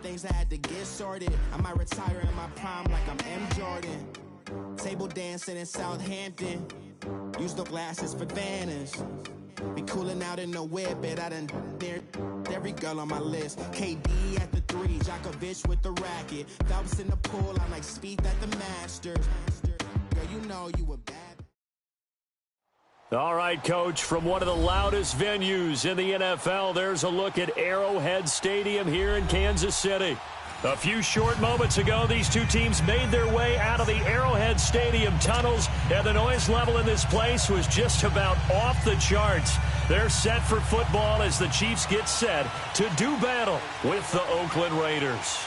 things I had to get sorted. I might retire in my prime like I'm M. Jordan. Table dancing in Southampton. Use the glasses for Vannas. Be cooling out in the whip, but I done near every girl on my list. KD at the 3, Djokovic with the racket. Phelps in the pool, I'm like Spieth at the Masters. Girl, you know you a bad. All right, Coach, from one of the loudest venues in the NFL, there's a look at Arrowhead Stadium here in Kansas City. A few short moments ago, these two teams made their way out of the Arrowhead Stadium tunnels, and the noise level in this place was just about off the charts. They're set for football as the Chiefs get set to do battle with the Oakland Raiders.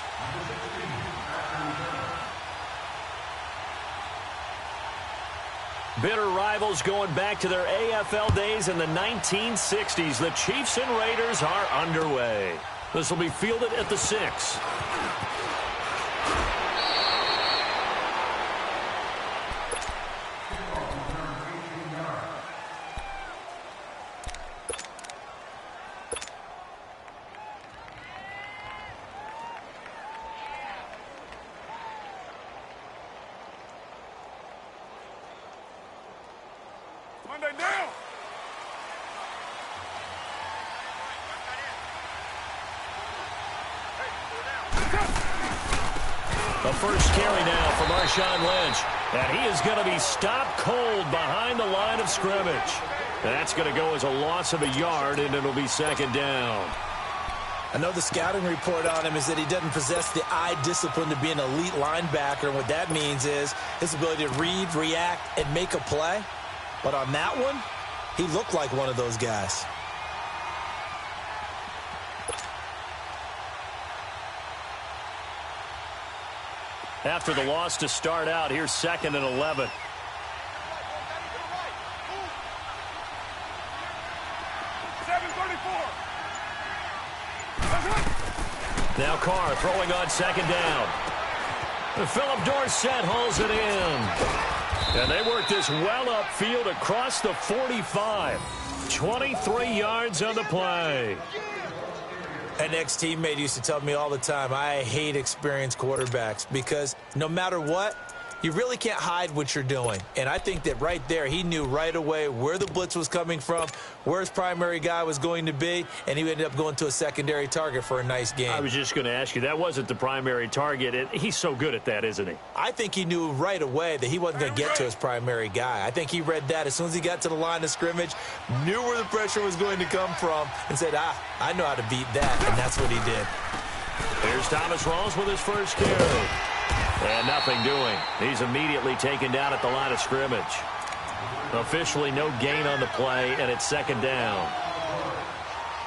Bitter rivals going back to their AFL days in the 1960s. The Chiefs and Raiders are underway. This will be fielded at the 6. The first carry now for Marshawn Lynch. And he is going to be stopped cold behind the line of scrimmage. That's going to go as a loss of a yard, and it'll be second down. I know the scouting report on him is that he doesn't possess the eye discipline to be an elite linebacker. And what that means is his ability to read, react, and make a play. But on that one, he looked like one of those guys. After the loss to start out, here's 2nd and 11. Now Carr throwing on 2nd down. Philip Dorsett hauls it in. And they work this well upfield across the 45. 23 yards on the play. An ex-teammate used to tell me all the time, I hate experienced quarterbacks because no matter what, you really can't hide what you're doing. And I think that right there, he knew right away where the blitz was coming from, where his primary guy was going to be, and he ended up going to a secondary target for a nice game. I was just going to ask you, that wasn't the primary target. He's so good at that, isn't he? I think he knew right away that he wasn't going to get to his primary guy. I think he read that as soon as he got to the line of scrimmage, knew where the pressure was going to come from, and said, I know how to beat that, and that's what he did. Here's Thomas Rawls with his first carry. And nothing doing. He's immediately taken down at the line of scrimmage. Officially no gain on the play, and it's 2nd down.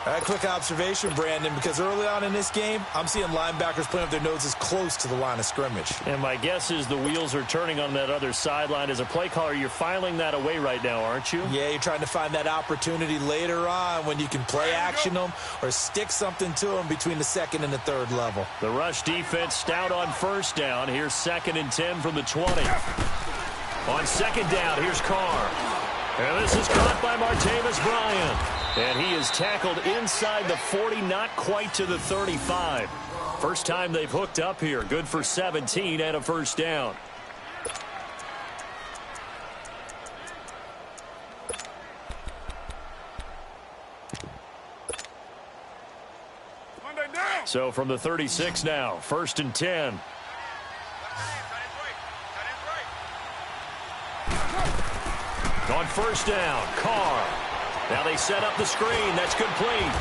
All right, quick observation, Brandon, because early on in this game, I'm seeing linebackers putting up their noses close to the line of scrimmage. And my guess is the wheels are turning on that other sideline. As a play caller, you're filing that away right now, aren't you? Yeah, you're trying to find that opportunity later on when you can play action them or stick something to them between the 2nd and the 3rd level. The rush defense stout on 1st down. Here's 2nd and 10 from the 20. On 2nd down, here's Carr. And this is caught by Martavis Bryant. And he is tackled inside the 40, not quite to the 35. First time they've hooked up here. Good for 17 and a 1st down. So from the 36 now, 1st and 10. On 1st down, Carr. Now they set up the screen. That's complete.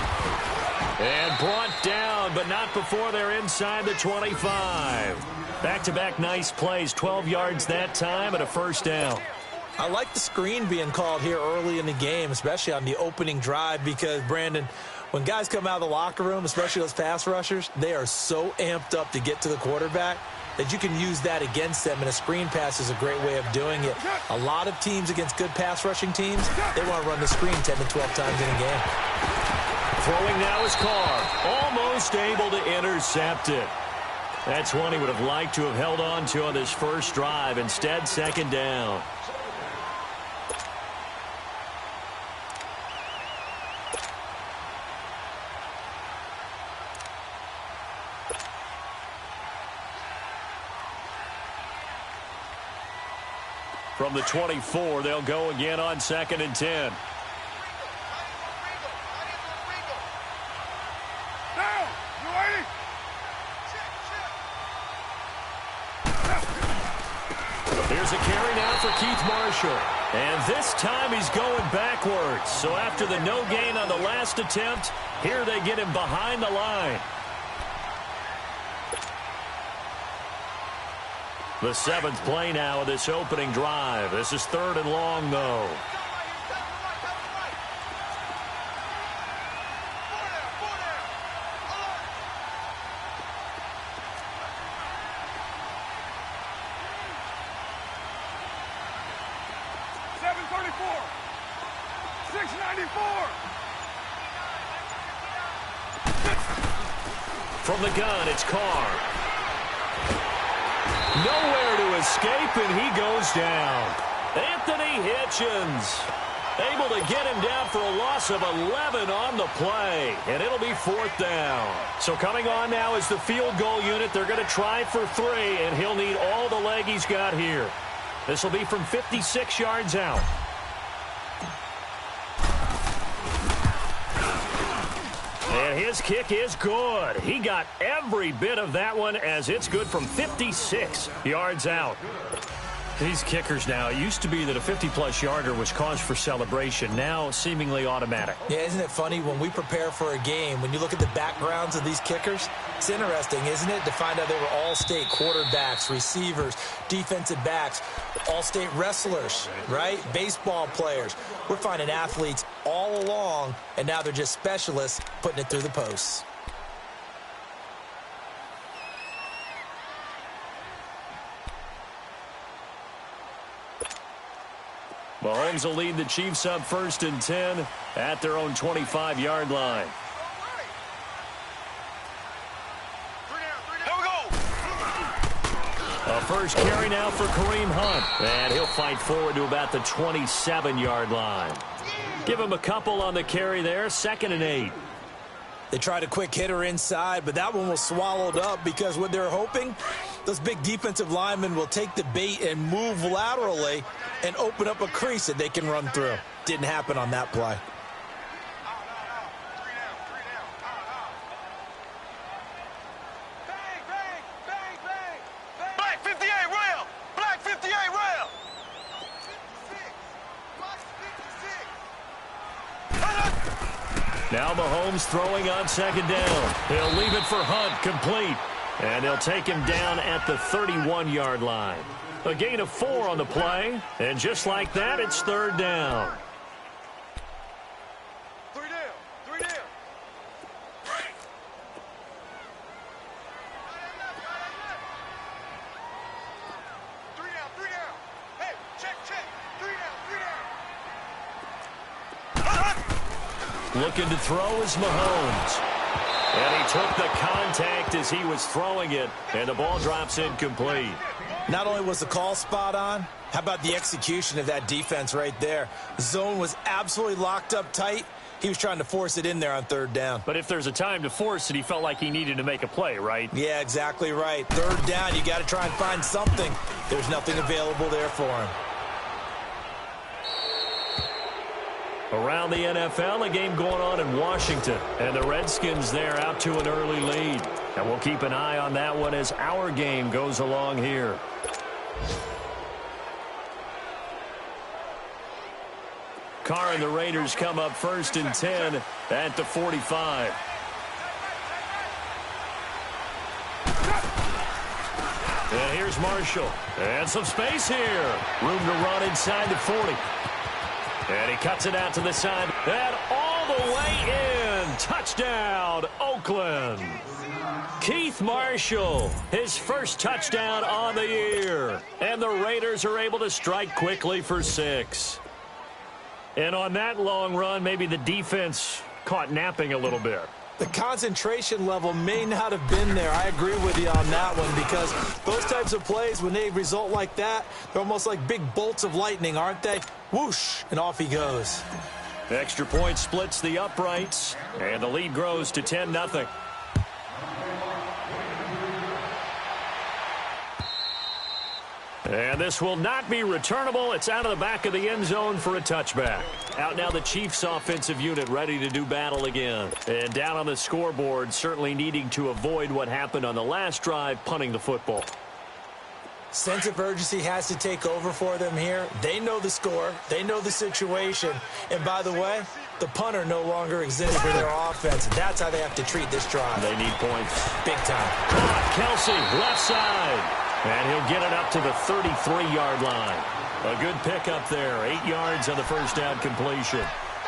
And brought down, but not before they're inside the 25. Back-to-back nice plays. 12 yards that time and a 1st down. I like the screen being called here early in the game, especially on the opening drive, because, Brandon, when guys come out of the locker room, especially those pass rushers, they are so amped up to get to the quarterback that you can use that against them, and a screen pass is a great way of doing it. A lot of teams against good pass rushing teams, they want to run the screen 10 to 12 times in a game. Throwing now is Carr. Almost able to intercept it. That's one he would have liked to have held on to on this first drive. Instead, 2nd down. From the 24, they'll go again on 2nd and 10. Here's a carry now for Keith Marshall. And this time he's going backwards. So after the no gain on the last attempt, here they get him behind the line. The 7th play now of this opening drive. This is 3rd and long, though. From the gun, it's Carr. Nowhere to escape, and he goes down. Anthony Hitchens able to get him down for a loss of 11 on the play, and it'll be 4th down. So coming on now is the field goal unit. They're going to try for 3, and he'll need all the leg he's got here. This will be from 56 yards out. And his kick is good. He got every bit of that one, as it's good from 56 yards out. These kickers now, it used to be that a 50-plus yarder was cause for celebration. Now, seemingly automatic. Yeah, isn't it funny when we prepare for a game, when you look at the backgrounds of these kickers, it's interesting, isn't it, to find out they were all-state quarterbacks, receivers, defensive backs, all-state wrestlers, right? Baseball players. We're finding athletes all along, and now they're just specialists putting it through the posts. Mahomes will lead the Chiefs up 1st and 10 at their own 25-yard line. A first carry now for Kareem Hunt. And he'll fight forward to about the 27-yard line. Give him a couple on the carry there. 2nd and 8. They tried a quick hitter inside, but that one was swallowed up because what they're hoping, those big defensive linemen will take the bait and move laterally and open up a crease that they can run through. Didn't happen on that play. Black 58 rail! Black 58 rail! Now Mahomes throwing on 2nd down. He'll leave it for Hunt, complete. And he'll take him down at the 31-yard line. A gain of 4 on the play. And just like that, it's 3rd down. 3 down. 3 down. 3 down. 3 down. Hey, check. 3 down. 3 down. Looking to throw is Mahomes. And he took the contact as he was throwing it. And the ball drops incomplete. Not only was the call spot on, how about the execution of that defense right there? The zone was absolutely locked up tight. He was trying to force it in there on 3rd down. But if there's a time to force it, he felt like he needed to make a play, right? Yeah, exactly right. 3rd down, you got to try and find something. There's nothing available there for him. Around the NFL, a game going on in Washington. And the Redskins there out to an early lead. And we'll keep an eye on that one as our game goes along here. Carr and the Raiders come up 1st and 10 at the 45. And here's Marshall. And some space here. Room to run inside the 40. And he cuts it out to the side. And all the way in. Touchdown, Oakland. Keith Marshall, his first touchdown on the year. And the Raiders are able to strike quickly for 6. And on that long run, maybe the defense caught napping a little bit. The concentration level may not have been there. I agree with you on that one because those types of plays, when they result like that, they're almost like big bolts of lightning, aren't they? Whoosh, and off he goes. Extra point splits the uprights, and the lead grows to 10-0. And this will not be returnable. It's out of the back of the end zone for a touchback. Out now the Chiefs offensive unit ready to do battle again. And down on the scoreboard, certainly needing to avoid what happened on the last drive, punting the football. Sense of urgency has to take over for them here. They know the score. They know the situation. And by the way, the punter no longer exists for their offense. That's how they have to treat this drive. They need points. Big time. Kelsey, left side. And he'll get it up to the 33-yard line. A good pickup there. 8 yards on the first down completion.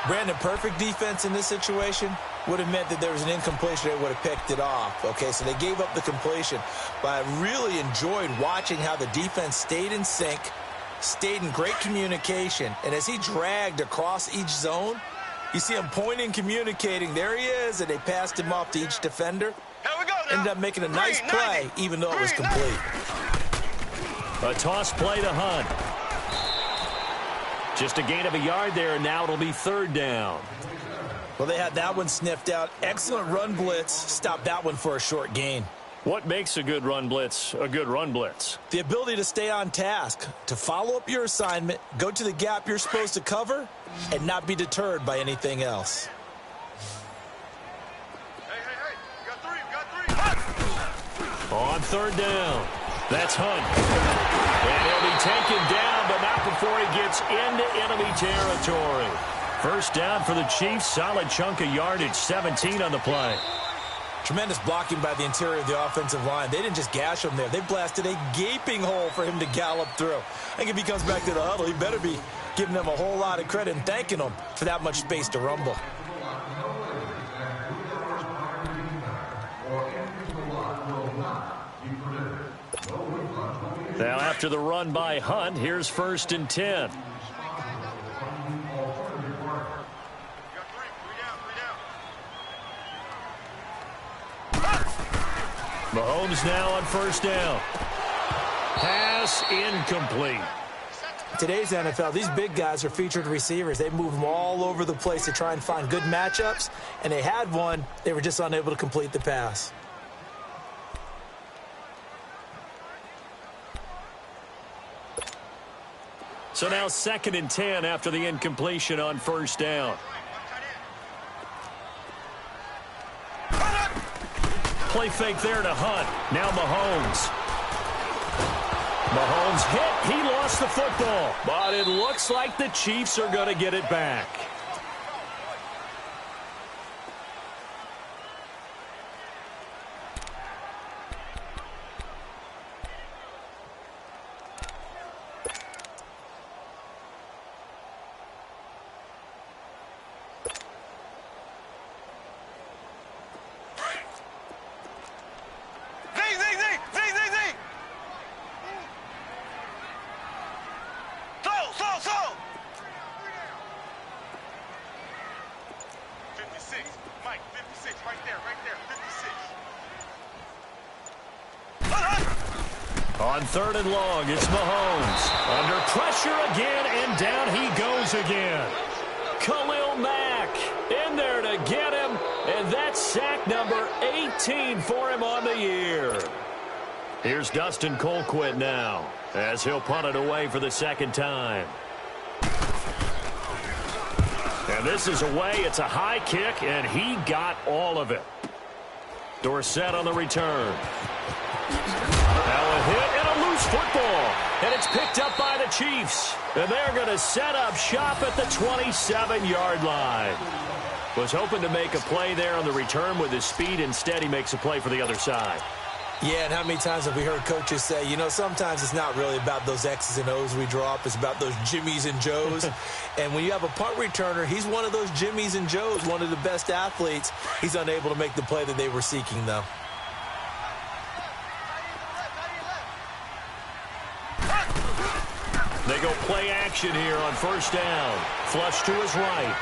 Brandon, perfect defense in this situation would have meant that there was an incompletion. They would have picked it off. Okay, so they gave up the completion. But I really enjoyed watching how the defense stayed in sync, stayed in great communication. And as he dragged across each zone, you see him pointing, communicating. There he is, and they passed him off to each defender. Here we go now. Ended up making a nice play, even though it was complete. A toss play to Hunt. Just a gain of a yard there, and now it'll be third down. Well, they had that one sniffed out. Excellent run blitz. Stopped that one for a short gain. What makes a good run blitz a good run blitz? The ability to stay on task, to follow up your assignment, go to the gap you're supposed to cover, and not be deterred by anything else. Hey. We got three. On third down, that's Hunt. And he'll be taken down, but not before he gets into enemy territory. First down for the Chiefs, solid chunk of yardage, 17 on the play. Tremendous blocking by the interior of the offensive line. They didn't just gash him there. They blasted a gaping hole for him to gallop through. I think if he comes back to the huddle, he better be giving them a whole lot of credit and thanking them for that much space to rumble. Now after the run by Hunt, here's first and 10. Mahomes now on first down. Pass incomplete. Today's NFL, these big guys are featured receivers. They move them all over the place to try and find good matchups, and they had one. They were just unable to complete the pass. So now second and 10 after the incompletion on first down. Play fake there to Hunt. Now Mahomes. Mahomes hit. He lost the football. But it looks like the Chiefs are going to get it back. On third and long, it's Mahomes. Under pressure again, and down he goes again. Khalil Mack in there to get him, and that's sack number 18 for him on the year. Here's Dustin Colquitt now, as he'll punt it away for the second time. And this is away. It's a high kick, and he got all of it. Dorsett on the return. Now a hit and a loose football. And it's picked up by the Chiefs. And they're going to set up shop at the 27-yard line. Was hoping to make a play there on the return with his speed. Instead, he makes a play for the other side. Yeah, and how many times have we heard coaches say, you know, sometimes it's not really about those X's and O's we draw up. It's about those Jimmies and Joes. And when you have a punt returner, he's one of those Jimmies and Joes, one of the best athletes. He's unable to make the play that they were seeking, though. They go play action here on first down. Flush to his right.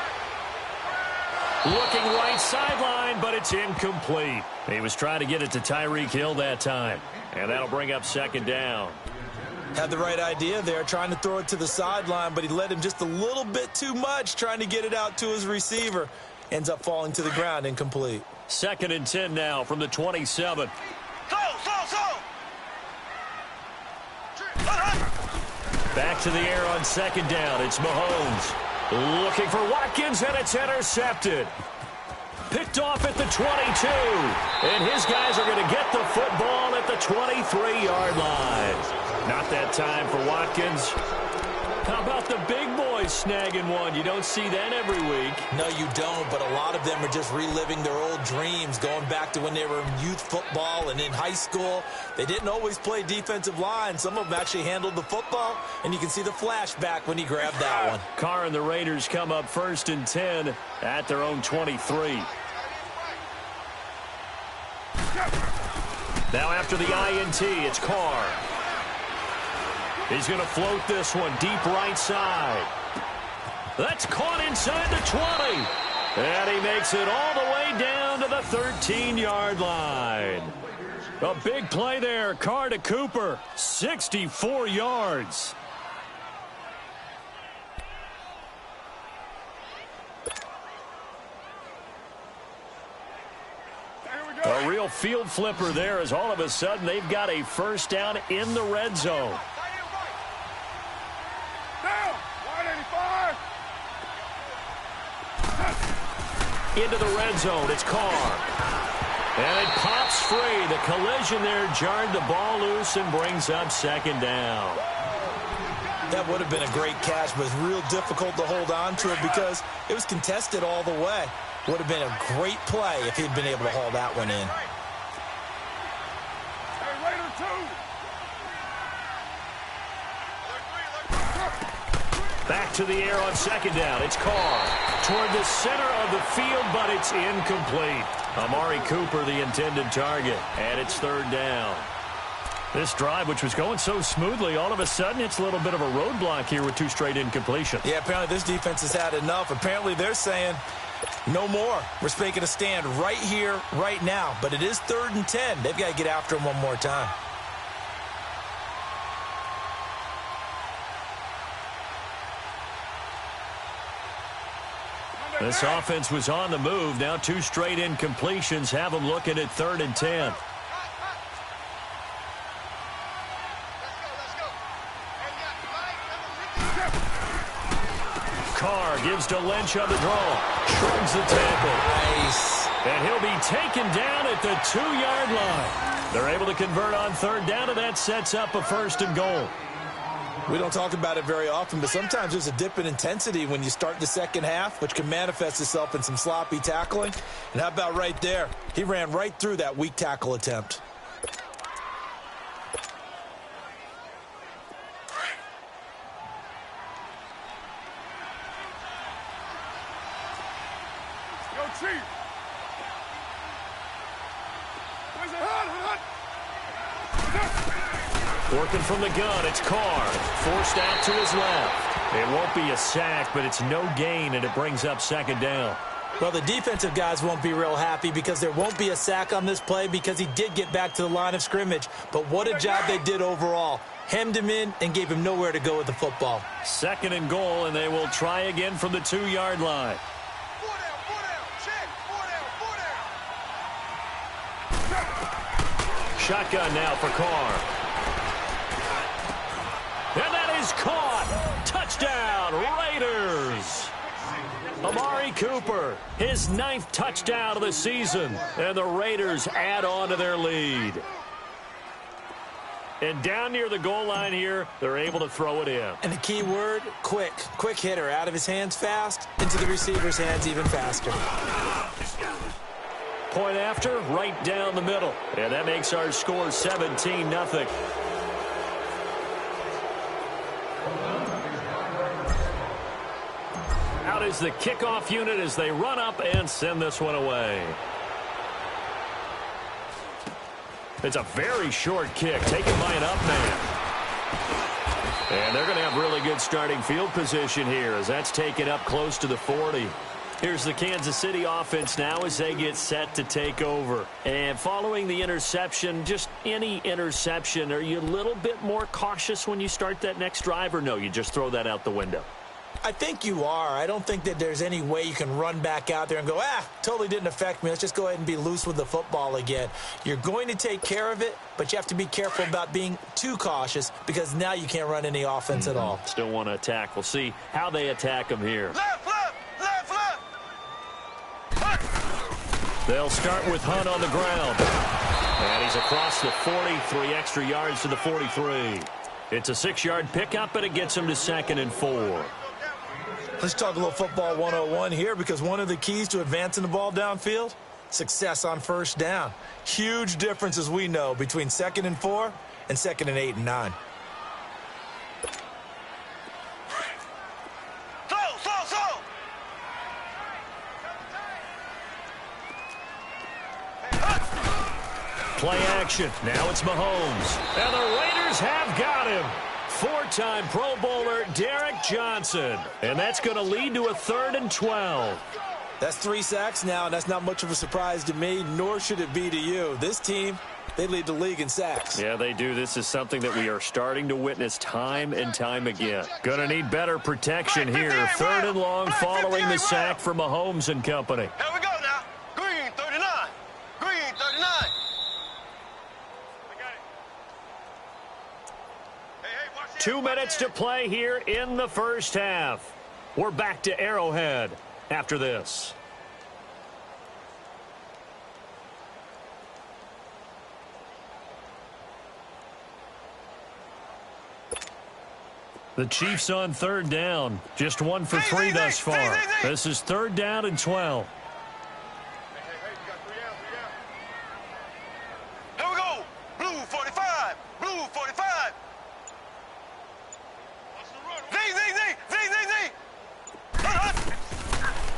Looking right sideline, but it's incomplete. He was trying to get it to Tyreek Hill that time. And that'll bring up second down. Had the right idea there, trying to throw it to the sideline, but he led him just a little bit too much, trying to get it out to his receiver. Ends up falling to the ground, incomplete. Second and 10 now from the 27. Slow. Back to the air on second down. It's Mahomes. Looking for Watkins, and it's intercepted. Picked off at the 22. And his guys are going to get the football at the 23-yard line. Not that time for Watkins. How about the big boys snagging one? You don't see that every week. No, you don't, but a lot of them are just reliving their old dreams, going back to when they were in youth football and in high school. They didn't always play defensive line. Some of them actually handled the football, and you can see the flashback when he grabbed that one. Carr and the Raiders come up 1st and 10 at their own 23. Now after the INT, it's Carr. He's going to float this one deep right side. That's caught inside the 20. And he makes it all the way down to the 13-yard line. A big play there. Carr to Cooper. 64 yards. A real field flipper there as all of a sudden they've got a first down in the red zone. Into the red zone, it's Carr. And it pops free. The collision there jarred the ball loose and brings up second down. That would have been a great catch, but it's real difficult to hold on to it because it was contested all the way. Would have been a great play if he'd been able to haul that one in. Back to the air on second down. It's Carr toward the center of the field, but it's incomplete. Amari Cooper, the intended target, and it's third down. This drive, which was going so smoothly, all of a sudden it's a little bit of a roadblock here with 2 straight incompletions. Yeah, apparently this defense has had enough. Apparently they're saying no more. We're making a stand right here, right now. But it is 3rd and 10. They've got to get after him one more time. This offense was on the move. Now 2 straight incompletions have them looking at 3rd and 10. Carr gives to Lynch on the draw. Shrugs the tackle. Nice. And he'll be taken down at the 2-yard line. They're able to convert on 3rd down, and that sets up a 1st and goal. We don't talk about it very often, but sometimes there's a dip in intensity when you start the second half, which can manifest itself in some sloppy tackling. And how about right there? He ran right through that weak tackle attempt. Working from the gun, it's Carr. Forced out to his left. It won't be a sack, but it's no gain, and it brings up second down. Well, the defensive guys won't be real happy because there won't be a sack on this play because he did get back to the line of scrimmage. But what a job they did overall. Hemmed him in and gave him nowhere to go with the football. 2nd and goal, and they will try again from the 2-yard line. Shotgun now for Carr. And that is caught. Touchdown, Raiders. Amari Cooper, his 9th touchdown of the season. And the Raiders add on to their lead. And down near the goal line here, they're able to throw it in. And the key word, quick. Quick hitter, out of his hands fast, into the receiver's hands even faster. Point after, right down the middle. And that makes our score 17-0. Out is the kickoff unit as they run up and send this one away. It's a very short kick taken by an up man. And they're going to have really good starting field position here as that's taken up close to the 40. Here's the Kansas City offense now as they get set to take over. And following the interception, just any interception, are you a little bit more cautious when you start that next drive, or no, you just throw that out the window? I think you are. I don't think that there's any way you can run back out there and go, totally didn't affect me. Let's just go ahead and be loose with the football again. You're going to take care of it, but you have to be careful about being too cautious because now you can't run any offense at all. Still want to attack. We'll see how they attack him here. Left, left, left, left. They'll start with Hunt on the ground. And he's across the 40, 3 extra yards to the 43. It's a 6-yard pickup, and it gets him to 2nd and 4. Let's talk a little football 101 here because one of the keys to advancing the ball downfield, success on first down. Huge difference, as we know, between 2nd and 4 and 2nd and 8 and 9. Slow. Play action. Now it's Mahomes. And the Raiders have got him. 4-time Pro Bowler Derek Johnson. And that's going to lead to a 3rd and 12. That's 3 sacks now, and that's not much of a surprise to me, nor should it be to you. This team, they lead the league in sacks. Yeah, they do. This is something that we are starting to witness time and time again. Going to need better protection here. 3rd and long following the sack for Mahomes and company. Here we go now. Green 39. Green 39. I got it. 2 minutes to play here in the first half. We're back to Arrowhead after this. The Chiefs on 3rd down. Just 1 for 3 thus far. This is 3rd down and 12. Hey, you got 3 out. Here we go. Blue 45. Blue 45. Z.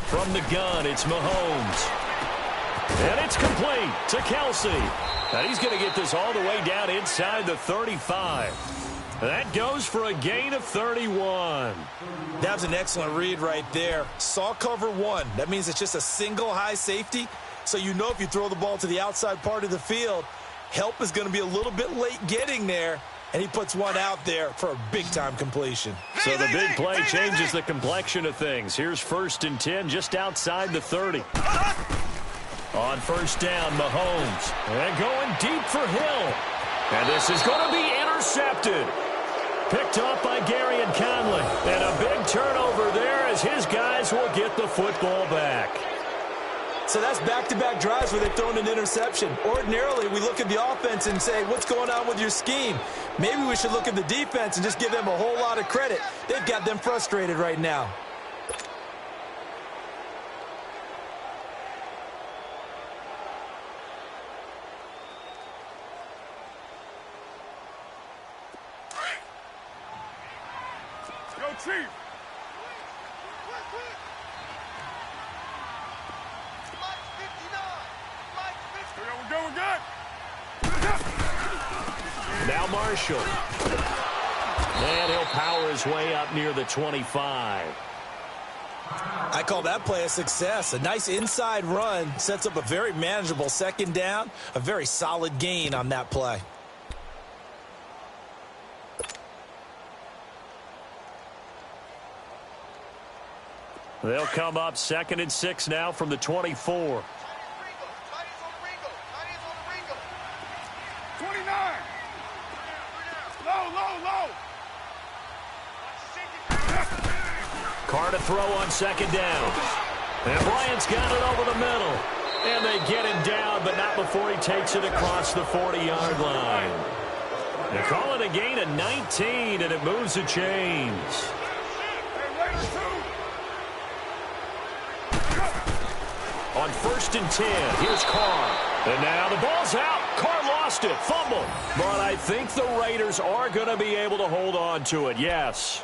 From the gun, it's Mahomes. And it's complete to Kelsey. And he's going to get this all the way down inside the 35. That goes for a gain of 31. That was an excellent read right there. Saw cover 1. That means it's just a single high safety. So you know if you throw the ball to the outside part of the field, help is going to be a little bit late getting there. And he puts one out there for a big-time completion. So the big play changes the complexion of things. Here's 1st and 10 just outside the 30. On 1st down, Mahomes. And going deep for Hill. And this is going to be intercepted. Picked off by Gary and Conley. And a big turnover there as his guys will get the football back. So that's back-to-back drives where they've thrown an interception. Ordinarily, we look at the offense and say, what's going on with your scheme? Maybe we should look at the defense and just give them a whole lot of credit. They've got them frustrated right now. Go, Chief. We're good. Now Marshall. And he'll power his way up near the 25. I call that play a success. A nice inside run sets up a very manageable 2nd down. A very solid gain on that play. They'll come up 2nd and 6 now from the 24. 29. Low. Carr to throw on 2nd down. And Bryant's got it over the middle. And they get him down, but not before he takes it across the 40-yard line. They call it a gain of 19, and it moves the chains. On 1st and 10, here's Carr. And now the ball's out. Carr lost it. Fumble. But I think the Raiders are going to be able to hold on to it, yes.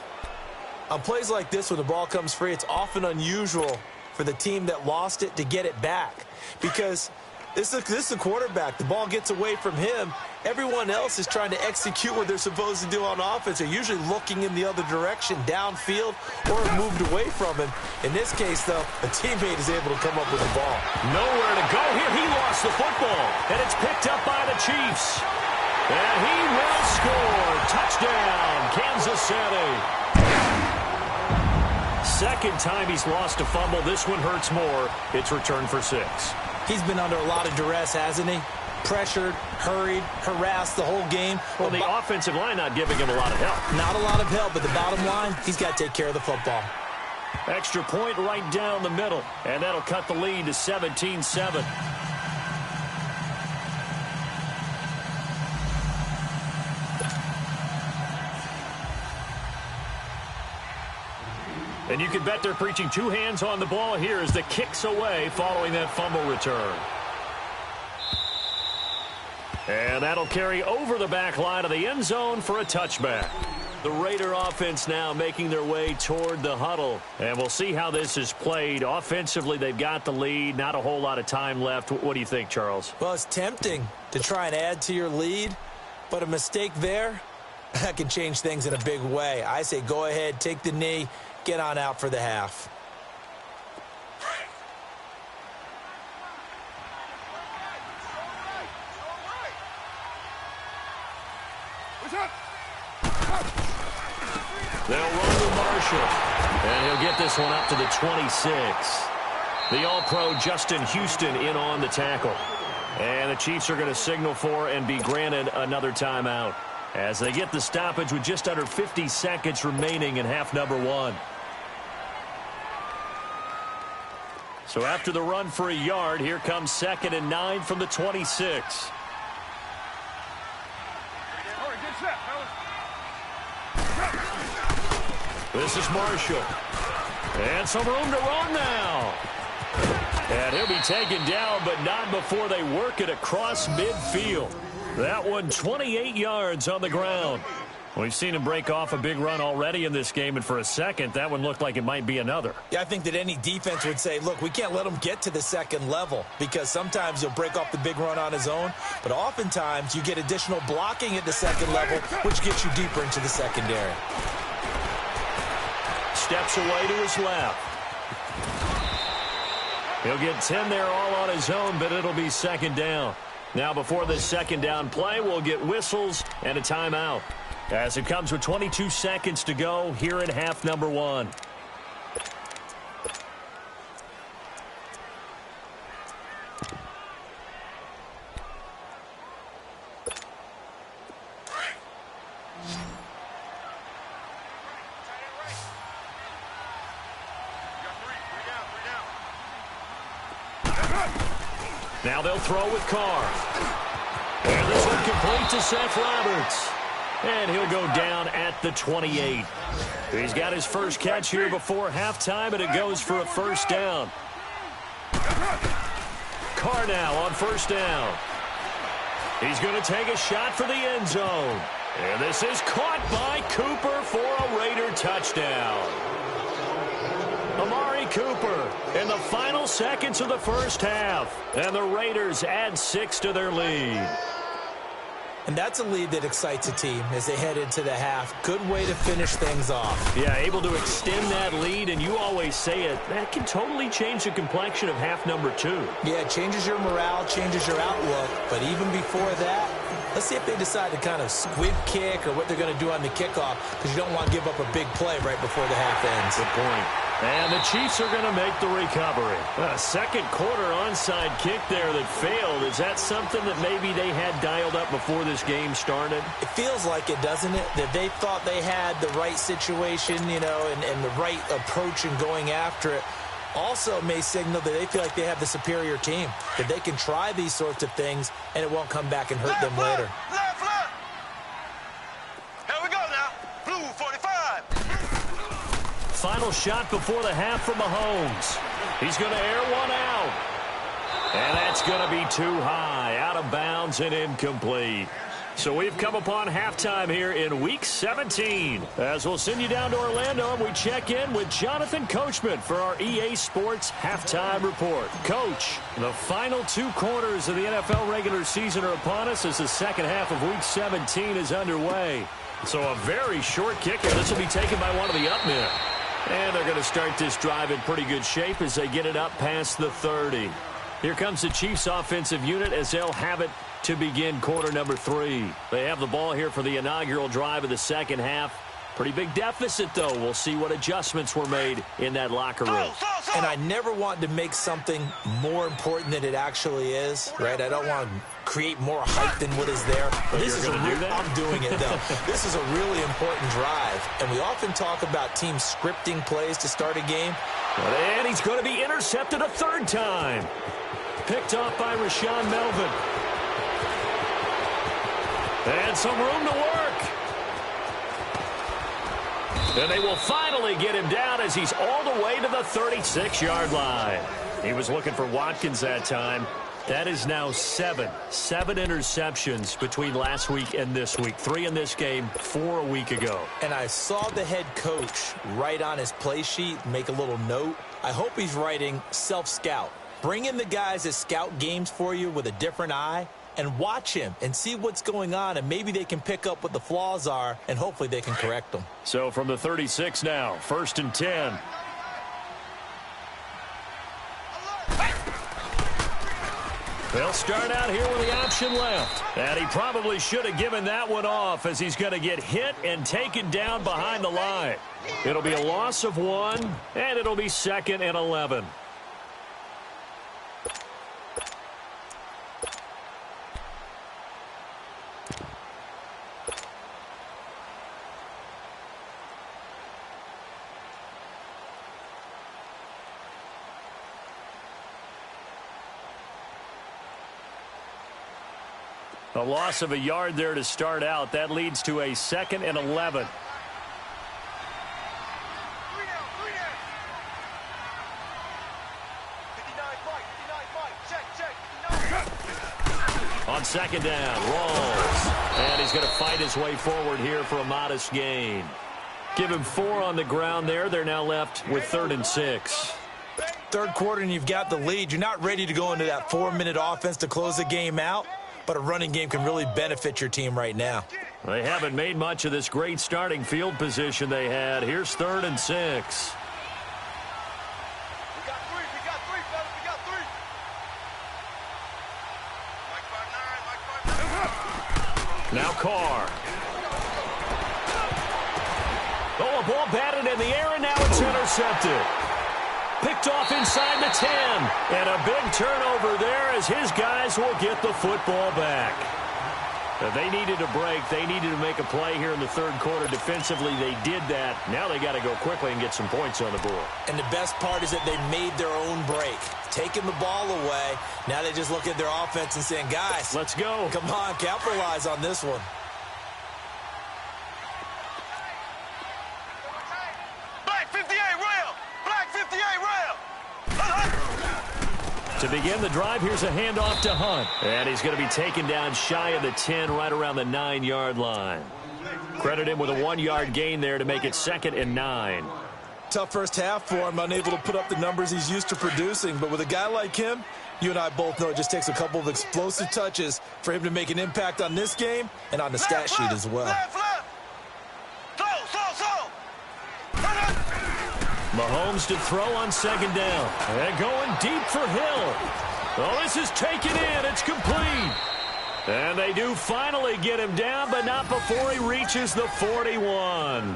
On plays like this when the ball comes free, it's often unusual for the team that lost it to get it back. Because this is the quarterback. The ball gets away from him. Everyone else is trying to execute what they're supposed to do on offense. They're usually looking in the other direction, downfield, or moved away from him. In this case, though, a teammate is able to come up with the ball. Nowhere to go here. He lost the football, and it's picked up by the Chiefs. And he will score. Touchdown, Kansas City. Second time he's lost a fumble. This one hurts more. It's returned for 6. He's been under a lot of duress, hasn't he? Pressured, hurried, harassed the whole game. Well, the offensive line not giving him a lot of help. Not a lot of help, but the bottom line, he's got to take care of the football. Extra point right down the middle, and that'll cut the lead to 17-7. And you can bet they're preaching 2 hands on the ball here as the kick's away following that fumble return. And that'll carry over the back line of the end zone for a touchback. The Raider offense now making their way toward the huddle. And we'll see how this is played. Offensively, they've got the lead. Not a whole lot of time left. What do you think, Charles? Well, it's tempting to try and add to your lead, but a mistake there, that can change things in a big way. I say go ahead, take the knee, get on out for the half. They'll run to Marshall, and he'll get this one up to the 26. The All-Pro Justin Houston in on the tackle. And the Chiefs are going to signal for and be granted another timeout as they get the stoppage with just under 50 seconds remaining in half number 1. So after the run for a yard, here comes 2nd and 9 from the 26. This is Marshall. And some room to run now. And he'll be taken down, but not before they work it across midfield. That one 28 yards on the ground. We've seen him break off a big run already in this game, and for a second, that one looked like it might be another. Yeah, I think that any defense would say, look, we can't let him get to the second level because sometimes he'll break off the big run on his own, but oftentimes you get additional blocking at the second level, which gets you deeper into the secondary. Steps away to his left. He'll get 10 there all on his own, but it'll be 2nd down. Now before this 2nd down play, we'll get whistles and a timeout as it comes with 22 seconds to go here in half number 1. Now they'll throw with Carr. And this one complete to Seth Roberts. And he'll go down at the 28. He's got his first catch here before halftime, and it goes for a 1st down. Carr now on 1st down. He's going to take a shot for the end zone. And this is caught by Cooper for a Raider touchdown. Amari Cooper in the final seconds of the first half. And the Raiders add 6 to their lead. And that's a lead that excites a team as they head into the half. Good way to finish things off. Yeah, able to extend that lead, and you always say it, that can totally change the complexion of half number 2. Yeah, it changes your morale, changes your outlook. But even before that, let's see if they decide to kind of squib kick or what they're going to do on the kickoff, because you don't want to give up a big play right before the half ends. Good point. And the Chiefs are going to make the recovery. A second quarter onside kick there that failed. Is that something that maybe they had dialed up before this game started? It feels like it, doesn't it? That they thought they had the right situation, you know, and the right approach in going after it. Also may signal that they feel like they have the superior team, that they can try these sorts of things and it won't come back and hurt them later. Left. Here we go now. Blue 45. Final shot before the half from Mahomes. He's going to air one out. And that's going to be too high, out of bounds and incomplete. So we've come upon halftime here in Week 17. As we'll send you down to Orlando, and we check in with Jonathan Coachman for our EA Sports Halftime Report. Coach, the final 2 quarters of the NFL regular season are upon us as the second half of Week 17 is underway. So a very short kicker. This will be taken by one of the up men. And they're going to start this drive in pretty good shape as they get it up past the 30. Here comes the Chiefs offensive unit as they'll have it to begin quarter number 3. They have the ball here for the inaugural drive of the second half. Pretty big deficit, though. We'll see what adjustments were made in that locker room. And I never want to make something more important than it actually is, right? I don't want to create more hype than what is there. But this is I'm doing it, though. This is a really important drive. And we often talk about teams scripting plays to start a game. And he's going to be intercepted a third time. Picked off by Rashaan Melvin. And some room to work. And they will finally get him down as he's all the way to the 36-yard line. He was looking for Watkins that time. That is now seven interceptions between last week and this week. 3 in this game, 4 a week ago. And I saw the head coach write on his play sheet, make a little note. I hope he's writing self-scout. Bring in the guys that scout games for you with a different eye and watch him and see what's going on, and maybe they can pick up what the flaws are, and hopefully they can correct them. So from the 36 now, 1st and 10. They'll start out here with the option left. And he probably should have given that one off as he's going to get hit and taken down behind the line. It'll be a loss of 1, and it'll be 2nd and 11. A loss of a yard there to start out. That leads to a 2nd and 11. On 2nd down, rolls. And he's going to fight his way forward here for a modest gain. Give him 4 on the ground there. They're now left with 3rd and 6. Third quarter and you've got the lead. You're not ready to go into that 4-minute offense to close the game out. But a running game can really benefit your team right now. They haven't made much of this great starting field position they had. Here's 3rd and 6. We got 3, fellas, we got 3. Mike 5-9. Now Carr. Oh, a ball batted in the air, and now it's intercepted. Picked off inside the 10. And a big turnover there as his guys will get the football back. They needed a break. They needed to make a play here in the 3rd quarter. Defensively, they did that. Now they got to go quickly and get some points on the board. And the best part is that they made their own break. Taking the ball away. Now they just look at their offense and saying, guys, let's go. Come on, capitalize on this one. To begin the drive, here's a handoff to Hunt. And he's going to be taken down shy of the 10, right around the 9-yard line. Credit him with a 1-yard gain there to make it 2nd and 9. Tough first half for him, unable to put up the numbers he's used to producing. But with a guy like him, you and I both know it just takes a couple of explosive touches for him to make an impact on this game and on the stat sheet as well. Mahomes to throw on 2nd down. And going deep for Hill. Oh, this is taken in. It's complete. And they do finally get him down, but not before he reaches the 41.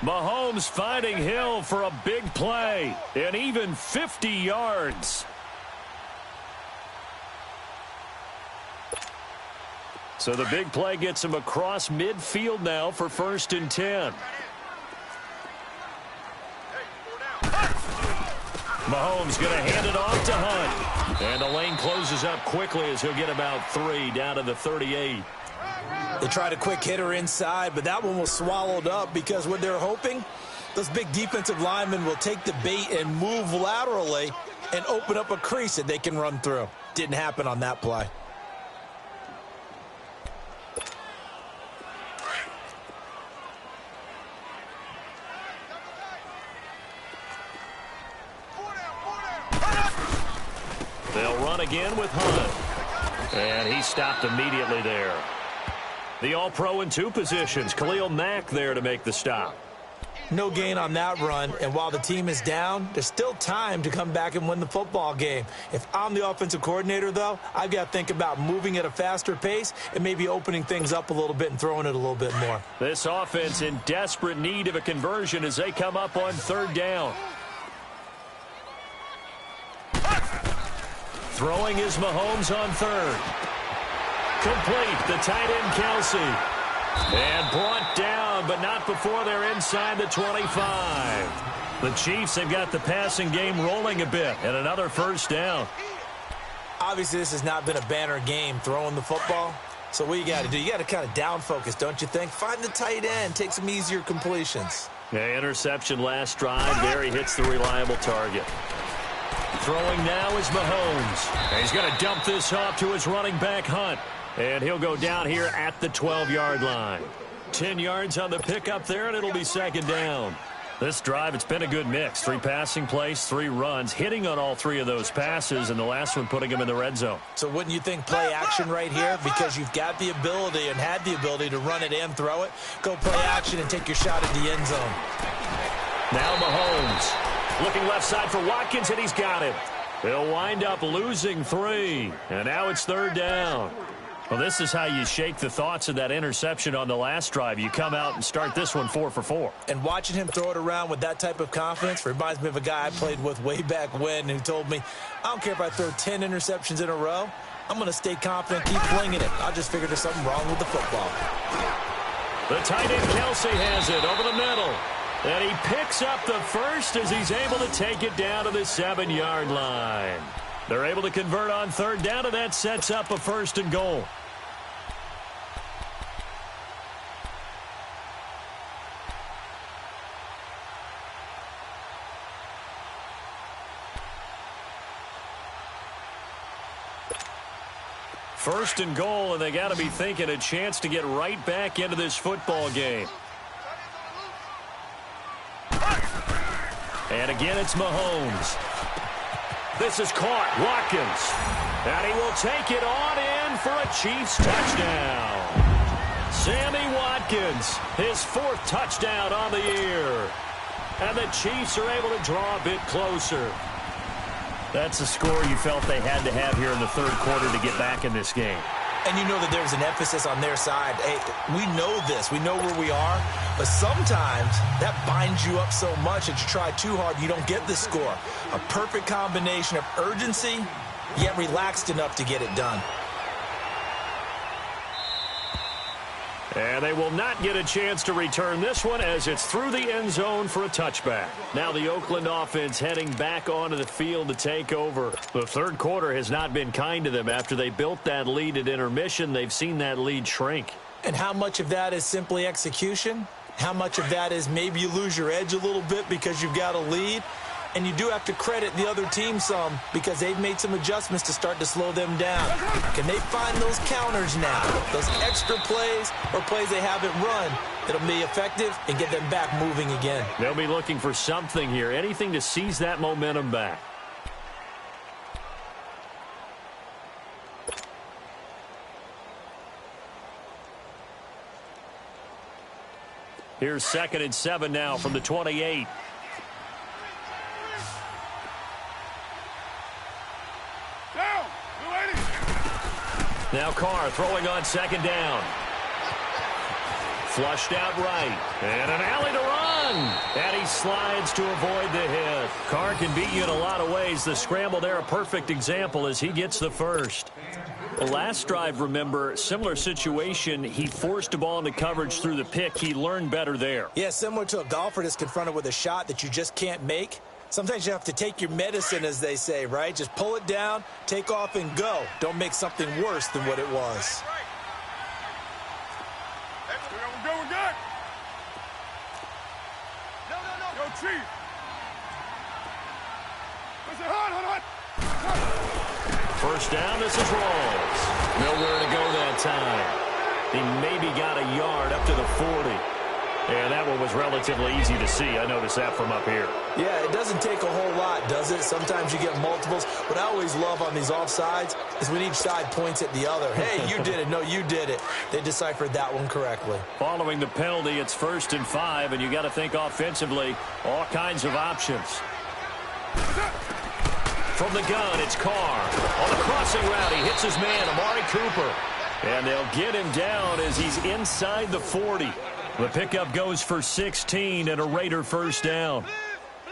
Mahomes finding Hill for a big play. And even 50 yards. So the big play gets him across midfield now for 1st and 10. Mahomes going to hand it off to Hunt. And the lane closes up quickly as he'll get about 3 down to the 38. They tried a quick hitter inside, but that one was swallowed up because what they're hoping, those big defensive linemen will take the bait and move laterally and open up a crease that they can run through. Didn't happen on that play. They'll run again with Hunt. And he stopped immediately there. The All-Pro in 2 positions. Khalil Mack there to make the stop. No gain on that run, and while the team is down, there's still time to come back and win the football game. If I'm the offensive coordinator, though, I've got to think about moving at a faster pace and maybe opening things up a little bit and throwing it a little bit more. This offense in desperate need of a conversion as they come up on third down. Throwing is Mahomes on third. Complete, the tight end Kelsey. And brought down, but not before they're inside the 25. The Chiefs have got the passing game rolling a bit, and another first down. Obviously, this has not been a banner game throwing the football. So what you got to do, you got to kind of down focus, don't you think? Find the tight end, take some easier completions. Yeah, interception last drive. There he hits the reliable target. Throwing now is Mahomes. And he's going to dump this off to his running back, Hunt. And he'll go down here at the 12-yard line. 10 yards on the pickup there, and it'll be second down. This drive, it's been a good mix. 3 passing plays, 3 runs, hitting on all 3 of those passes, and the last one putting him in the red zone. So wouldn't you think play action right here? Because you've got the ability and had the ability to run it and throw it. Go play action and take your shot at the end zone. Now Mahomes looking left side for Watkins, and he's got him. They'll wind up losing 3, and now it's third down. Well, this is how you shake the thoughts of that interception on the last drive. You come out and start this one 4 for 4. And watching him throw it around with that type of confidence reminds me of a guy I played with way back when who told me, I don't care if I throw 10 interceptions in a row. I'm going to stay confident, keep flinging it. I just figured there's something wrong with the football. The tight end Kelsey has it over the middle. And he picks up the first as he's able to take it down to the 7-yard line. They're able to convert on third down, and that sets up a first and goal. First and goal, and they got to be thinking a chance to get right back into this football game. And again, it's Mahomes. This is caught. Watkins. And he will take it on in for a Chiefs touchdown. Sammy Watkins, his 4th touchdown on the year. And the Chiefs are able to draw a bit closer. That's a score you felt they had to have here in the third quarter to get back in this game. And you know that there's an emphasis on their side. Hey, we know this. We know where we are. But sometimes that binds you up so much that you try too hard, you don't get the score. A perfect combination of urgency, yet relaxed enough to get it done. And they will not get a chance to return this one as it's through the end zone for a touchback. Now the Oakland offense heading back onto the field to take over. The third quarter has not been kind to them. After they built that lead at intermission, they've seen that lead shrink. And how much of that is simply execution? How much of that is maybe you lose your edge a little bit because you've got a lead? And you do have to credit the other team some because they've made some adjustments to start to slow them down. Can they find those counters now? Those extra plays or plays they haven't run that'll be effective and get them back moving again. They'll be looking for something here, anything to seize that momentum back. Here's 2nd and 7 now from the 28. Now Carr throwing on 2nd down. Flushed out right. And an alley to run. And he slides to avoid the hit. Carr can beat you in a lot of ways. The scramble there, a perfect example as he gets the first. The last drive, remember, similar situation. He forced a ball into coverage through the pick. He learned better there. Yeah, similar to a golfer that's confronted with a shot that you just can't make. Sometimes you have to take your medicine, as they say, right? Just pull it down, take off, and go. Don't make something worse than what it was. We're good. No. Yo, Chief. Listen, hot. First down, this is Rawls. Nowhere to go that time. He maybe got a yard up to the 40. And that one was relatively easy to see. I noticed that from up here. Yeah, it doesn't take a whole lot, does it? Sometimes you get multiples. What I always love on these offsides is when each side points at the other. Hey, you did it. No, you did it. They deciphered that one correctly. Following the penalty, it's 1st and 5, and you got to think offensively, all kinds of options. From the gun, it's Carr. On the crossing route, he hits his man, Amari Cooper. And they'll get him down as he's inside the 40. The pickup goes for 16 and a Raider first down.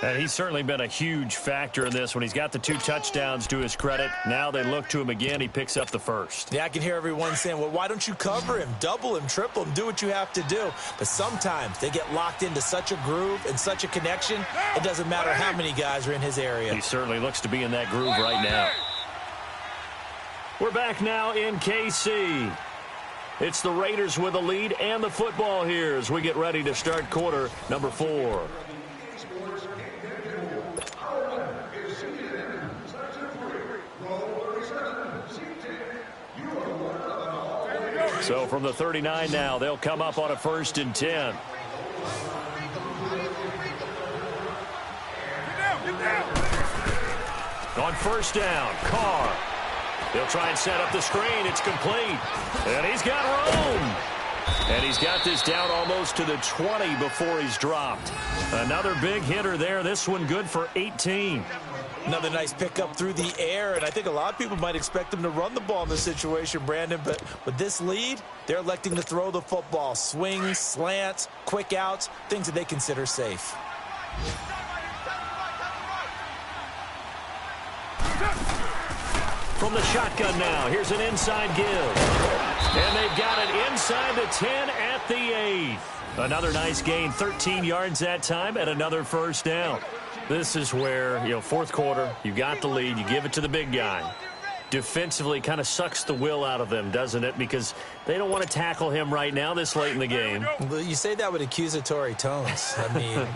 And he's certainly been a huge factor in this when he's got the 2 touchdowns to his credit. Now they look to him again. He picks up the first. Yeah, I can hear everyone saying, well, why don't you cover him, double him, triple him, do what you have to do. But sometimes they get locked into such a groove and such a connection, it doesn't matter how many guys are in his area. He certainly looks to be in that groove right now. We're back now in KC. It's the Raiders with the lead and the football here as we get ready to start quarter number 4. So from the 39 now, they'll come up on a 1st and 10. On 1st down, Carr. They'll try and set up the screen. It's complete. And he's got room. And he's got this down almost to the 20 before he's dropped. Another big hitter there. This one good for 18. Another nice pickup through the air, and I think a lot of people might expect them to run the ball in this situation, Brandon, but with this lead, they're electing to throw the football. Swings, slants, quick outs, things that they consider safe. From the shotgun now, here's an inside give. And they've got it inside the 10 at the 8. Another nice gain, 13 yards that time, and another first down. This is where, 4th quarter, you got the lead, you give it to the big guy. Defensively kind of sucks the will out of them, doesn't it? Because they don't want to tackle him right now this late in the game. Well, you say that with accusatory tones. I mean,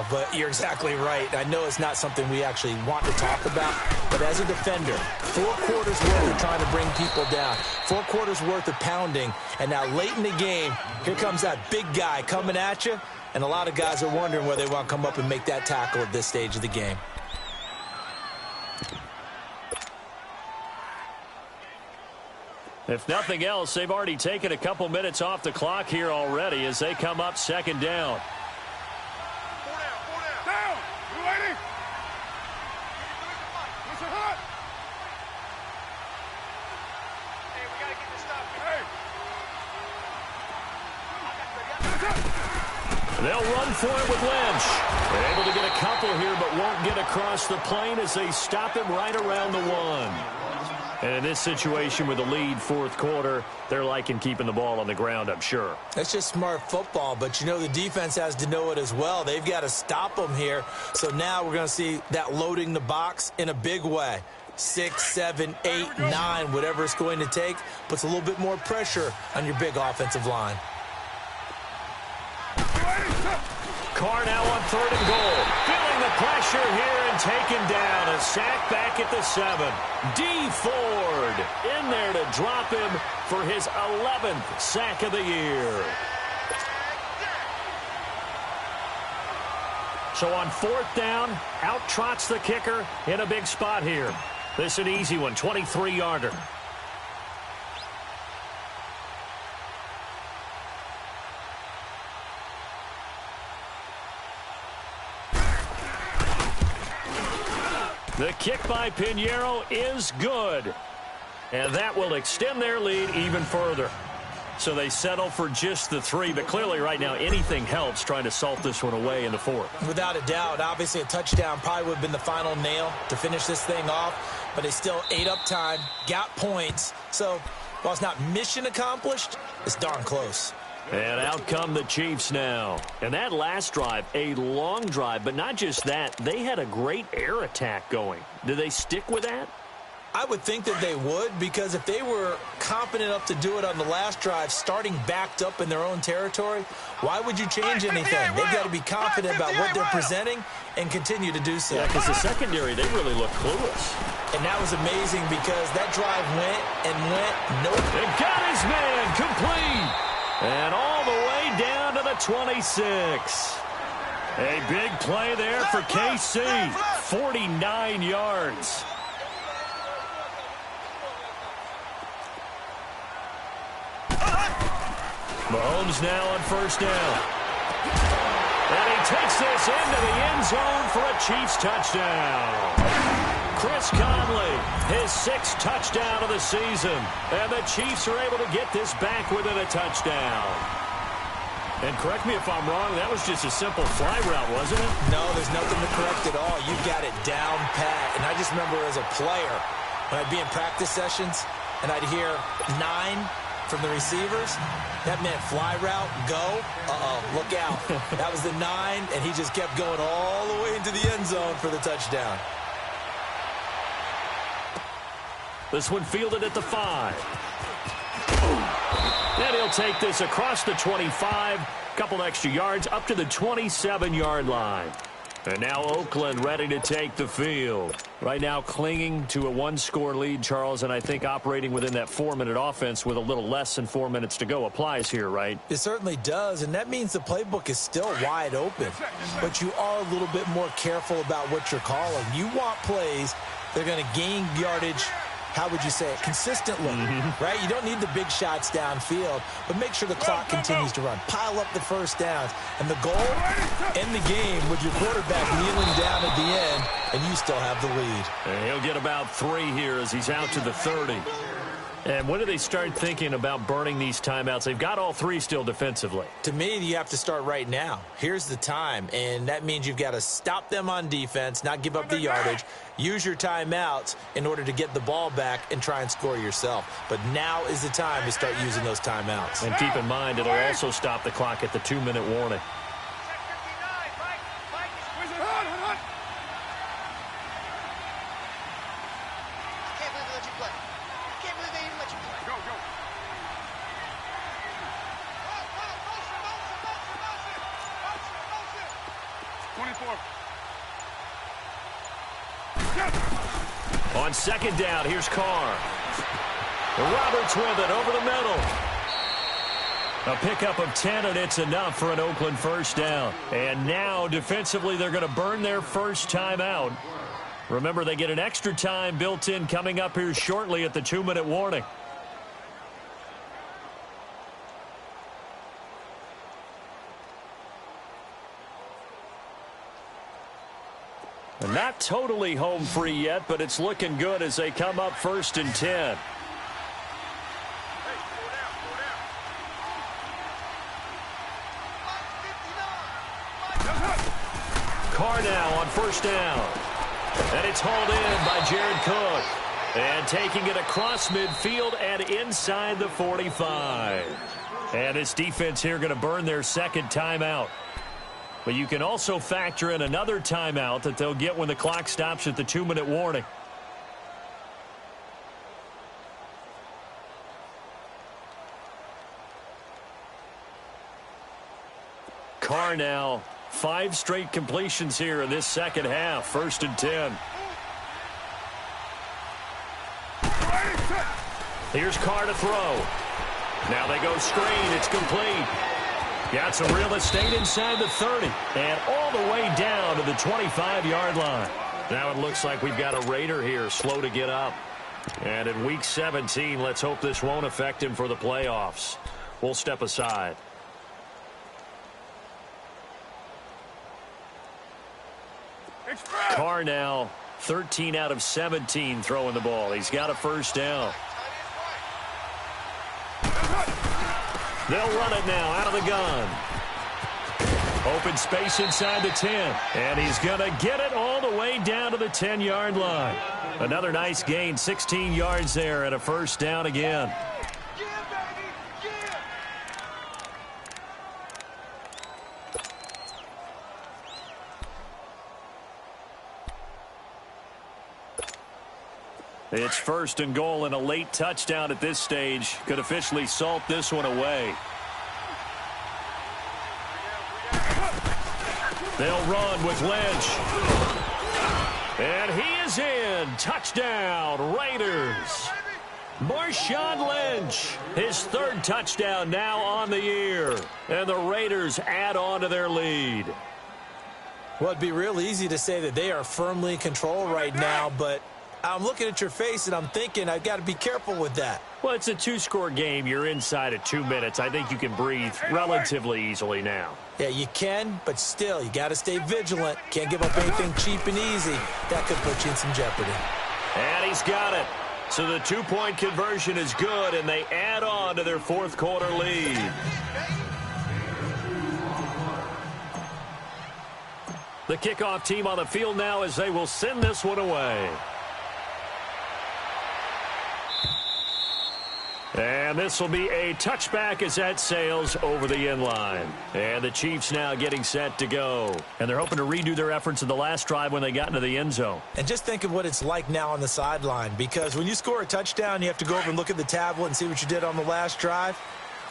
but you're exactly right. I know it's not something we actually want to talk about, but as a defender, 4 quarters worth of trying to bring people down, 4 quarters worth of pounding, and now late in the game, here comes that big guy coming at you, and a lot of guys are wondering whether they want to come up and make that tackle at this stage of the game. If nothing else, they've already taken a couple minutes off the clock here already as they come up 2nd down. 4 down. Down. You waiting? Listen hot. Hey, we got to get this stop. Hey. They'll run for it with Lynch. They're able to get a couple here, but won't get across the plane as they stop him right around the 1. And in this situation with the lead 4th quarter, they're liking keeping the ball on the ground, I'm sure. That's just smart football, but the defense has to know it as well. They've got to stop them here. So now we're going to see that loading the box in a big way. 6, 7, 8, 9, whatever it's going to take, puts a little bit more pressure on your big offensive line. Carr now on 3rd and goal. Feeling the pressure here and taken down. A sack back at the 7. D. Ford in there to drop him for his 11th sack of the year. So on 4th down, out trots the kicker in a big spot here. This is an easy one, 23-yarder. The kick by Pinheiro is good. And that will extend their lead even further. So they settle for just the 3, but clearly right now anything helps trying to salt this one away in the 4th. Without a doubt, obviously a touchdown probably would have been the final nail to finish this thing off, but they still ate up time, got points. So while it's not mission accomplished, it's darn close. And out come the Chiefs now. And that last drive, a long drive, but not just that. They had a great air attack going. Do they stick with that? I would think that they would, because if they were confident enough to do it on the last drive, starting backed up in their own territory, why would you change anything? They've got to be confident about what they're presenting and continue to do so. Yeah, because the secondary, they really look clueless. And that was amazing because that drive went and went. Nope. They got his man complete. And all the way down to the the 26. A big play there for KC. 49 yards. Mahomes now on first down. And he takes this into the end zone for a Chiefs touchdown. Chris Conley, his 6th touchdown of the season. And the Chiefs are able to get this back within a touchdown. And correct me if I'm wrong, that was just a simple fly route, wasn't it? No, there's nothing to correct at all. You got it down pat. And I just remember as a player, when I'd be in practice sessions, and I'd hear 9 from the receivers, that meant fly route, go, look out. That was the 9, and he just kept going all the way into the end zone for the touchdown. This one fielded at the 5. And he'll take this across the 25, couple extra yards up to the 27-yard line. And now Oakland ready to take the field. Right now clinging to a 1-score lead, Charles, and I think operating within that 4-minute offense with a little less than 4 minutes to go applies here, right? It certainly does, and that means the playbook is still wide open. But you are a little bit more careful about what you're calling. You want plays that are going to gain yardage, how would you say it, consistently, right? You don't need the big shots downfield, but make sure the clock continues to run. Pile up the first downs. And the goal, end the game with your quarterback kneeling down at the end, and you still have the lead. And he'll get about 3 here as he's out to the 30. And when do they start thinking about burning these timeouts? They've got all 3 still defensively. To me, you have to start right now. Here's the time, and that means you've got to stop them on defense, not give up the yardage, use your timeouts in order to get the ball back and try and score yourself. But now is the time to start using those timeouts. And keep in mind, it'll also stop the clock at the 2-minute warning. On second down, here's Carr. Roberts with it over the middle. A pickup of 10, and it's enough for an Oakland first down. And now, defensively, they're going to burn their first timeout. Remember, they get an extra time built in coming up here shortly at the 2-minute warning. And not totally home free yet, but it's looking good as they come up 1st and 10. Carr now on first down. And it's hauled in by Jared Cook. And taking it across midfield and inside the 45. And this defense here going to burn their second timeout. But you can also factor in another timeout that they'll get when the clock stops at the 2-minute warning. Carr now, 5 straight completions here in this second half. 1st and 10. Here's Carr to throw. Now they go screen. It's complete. Got some real estate inside the 30 and all the way down to the 25-yard line. Now it looks like we've got a Raider here slow to get up. And in Week 17, let's hope this won't affect him for the playoffs. We'll step aside. Carr now 13 out of 17 throwing the ball. He's got a first down. They'll run it now out of the gun. Open space inside the 10. And he's going to get it all the way down to the 10-yard line. Another nice gain, 16 yards there and a first down again. It's 1st and goal, and a late touchdown at this stage could officially salt this one away. They'll run with Lynch. And he is in. Touchdown, Raiders. Marshawn Lynch, his third touchdown now on the year. And the Raiders add on to their lead. Well, it'd be real easy to say that they are firmly in control right now, but I'm looking at your face and I'm thinking I've got to be careful with that. Well, it's a two-score game. You're inside of 2 minutes. I think you can breathe relatively easily now. Yeah, you can, but still, you got to stay vigilant. Can't give up anything cheap and easy. That could put you in some jeopardy. And he's got it. So the two-point conversion is good, and they add on to their fourth quarter lead. The kickoff team on the field now as they will send this one away. And this will be a touchback as that sails over the end line. And the Chiefs now getting set to go. And they're hoping to redo their efforts in the last drive when they got into the end zone. And just think of what it's like now on the sideline, because when you score a touchdown, you have to go over and look at the tablet and see what you did on the last drive.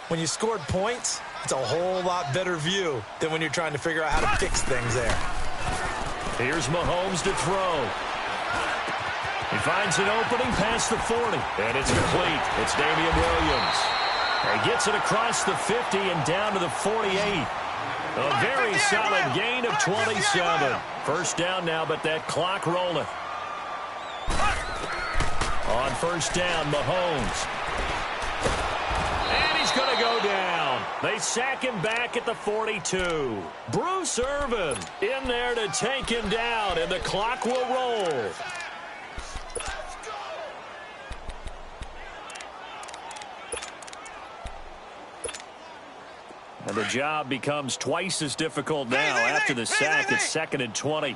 When you scored points, it's a whole lot better view than when you're trying to figure out how to fix things there. Here's Mahomes to throw. He finds an opening past the 40, and it's complete. It's Damian Williams. He gets it across the 50 and down to the 48. A very solid gain of 27. First down now, but that clock rolling. On first down, Mahomes. And he's going to go down. They sack him back at the 42. Bruce Irvin in there to take him down, and the clock will roll. And the job becomes twice as difficult now after the sack. It's 2nd and 20.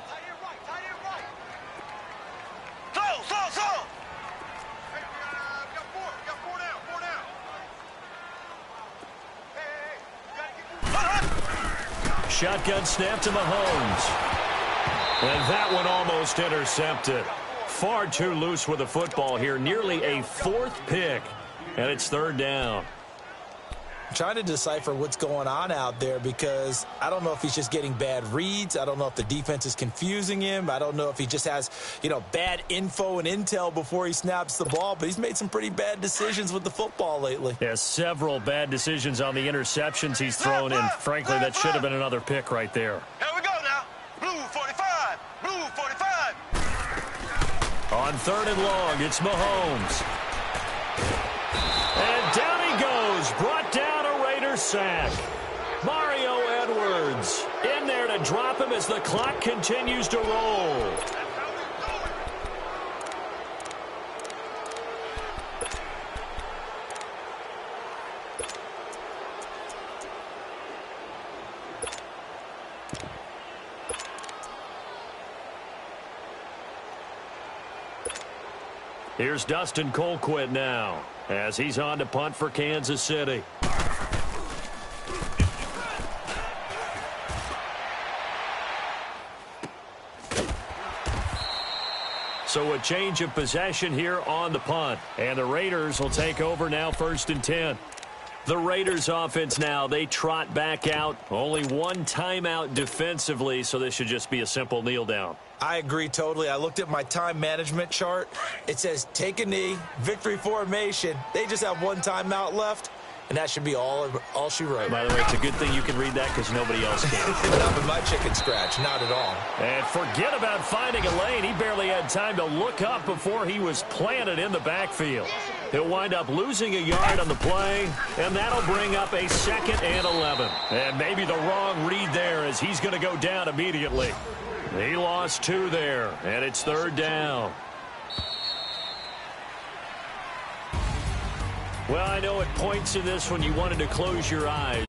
Shotgun snap to Mahomes. And that one almost intercepted. Far too loose with the football here. Nearly a fourth pick. And it's third down. Trying to decipher what's going on out there, because I don't know if he's just getting bad reads. I don't know if the defense is confusing him. I don't know if he just has, bad info and intel before he snaps the ball, but he's made some pretty bad decisions with the football lately. Yeah, several bad decisions on the interceptions he's thrown in. Frankly, that should have been another pick right there. Here we go now. Blue 45. Blue 45. On 3rd and long, it's Mahomes. And down he goes. Brought down. Sack. Mario Edwards in there to drop him as the clock continues to roll. Here's Dustin Colquitt now as he's on to punt for Kansas City. So a change of possession here on the punt. And the Raiders will take over now 1st and 10. The Raiders offense now, they trot back out. Only one timeout defensively, so this should just be a simple kneel down. I agree totally. I looked at my time management chart. It says take a knee, victory formation. They just have one timeout left, and that should be all she wrote. By the way, it's a good thing you can read that because nobody else can. Not with my chicken scratch, not at all. And forget about finding a lane. He barely had time to look up before he was planted in the backfield. He'll wind up losing a yard on the play, and that'll bring up a 2nd and 11. And maybe the wrong read there as he's going to go down immediately. He lost 2 there, and it's 3rd down. Well, I know at points in this when you wanted to close your eyes.